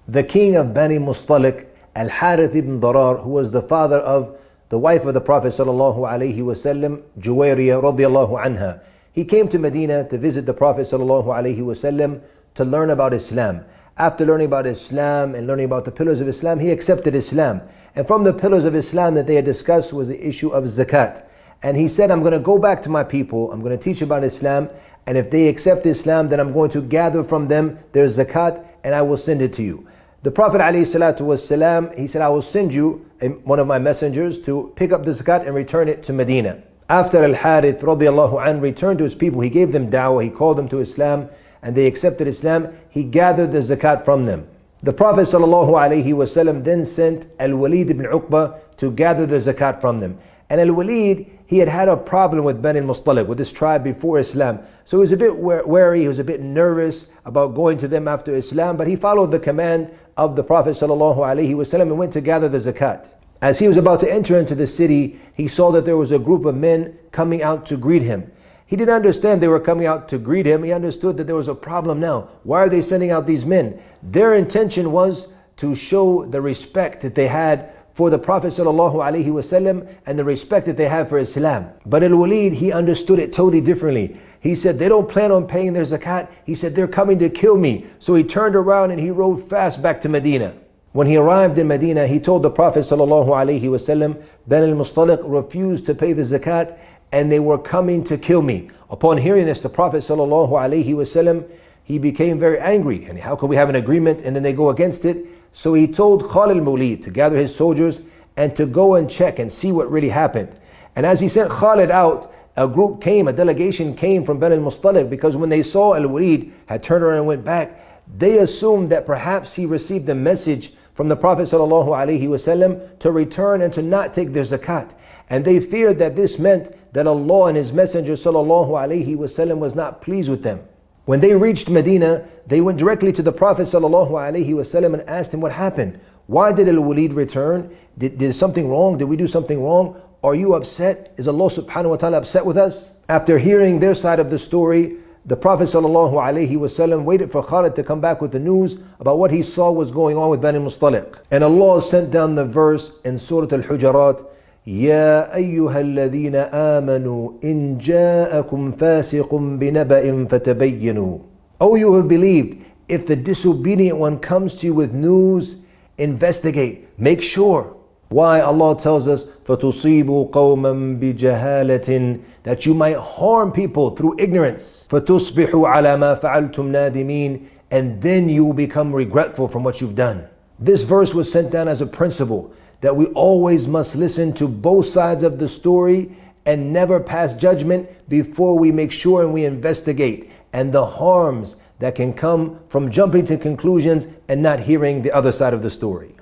The king of Bani Mustalik, Al-Harith ibn Darar, who was the father of the wife of the Prophet sallallahu alaihi wasallam, Juwayriyah radiyallahu anha. He came to Medina to visit the Prophet sallallahu alaihi wasallam to learn about Islam. After learning about Islam and learning about the pillars of Islam, he accepted Islam. And from the pillars of Islam that they had discussed was the issue of zakat. And he said, I'm going to go back to my people, I'm going to teach about Islam, and if they accept Islam, then I'm going to gather from them their zakat and I will send it to you. The Prophet ﷺ, he said, I will send you one of my messengers to pick up the zakat and return it to Medina. After Al-Harith radiyallahu anhu returned to his people, he gave them da'wah, he called them to Islam, and they accepted Islam. He gathered the zakat from them. The Prophet ﷺ then sent Al-Walid ibn Uqba to gather the zakat from them. And Al-Walid, he had had a problem with Bani Mustalik, with this tribe before Islam. So he was a bit wary, he was a bit nervous about going to them after Islam, but he followed the command of the Prophet ﷺ and went to gather the zakat. As he was about to enter into the city, he saw that there was a group of men coming out to greet him. He didn't understand they were coming out to greet him. He understood that there was a problem now. Why are they sending out these men? Their intention was to show the respect that they had for the Prophet ﷺ and the respect that they have for Islam. But Al-Walid, he understood it totally differently. He said, they don't plan on paying their zakat. He said, they're coming to kill me. So he turned around and he rode fast back to Medina. When he arrived in Medina, he told the Prophet ﷺ, Bani al-Mustalik refused to pay the zakat and they were coming to kill me. Upon hearing this, the Prophet ﷺ, he became very angry. And how could we have an agreement and then they go against it? So he told Khalid al-Mawlid to gather his soldiers and to go and check and see what really happened. And as he sent Khalid out, a delegation came from Bani al-Mustalik, because when they saw Al-Walid had turned around and went back, they assumed that perhaps he received a message from the Prophet ﷺ to return and to not take their zakat. And they feared that this meant that Allah and His Messenger ﷺ was not pleased with them. When they reached Medina, they went directly to the Prophet ﷺ and asked him what happened. Why did Al-Walid return? Did something wrong? Did we do something wrong? Are you upset? Is Allah subhanahu wa ta'ala upset with us? After hearing their side of the story, the Prophet ﷺ waited for Khalid to come back with the news about what he saw was going on with Bani Mustalik. And Allah sent down the verse in Surah Al-Hujurat, يا أيها الذين آمنوا إن جاءكم فاسق بنبأ فتبينوا. O you who have believed, if the disobedient one comes to you with news, investigate, make sure. Why? Allah tells us, فَتُصِيبُوا قَوْمًا بِجَهَالَةٍ, that you might harm people through ignorance. فَتُصْبِحُوا عَلَى مَا فَعَلْتُمْ نَادِمِينَ, and then you will become regretful from what you've done. This verse was sent down as a principle that we always must listen to both sides of the story and never pass judgment before we make sure and we investigate, and the harms that can come from jumping to conclusions and not hearing the other side of the story.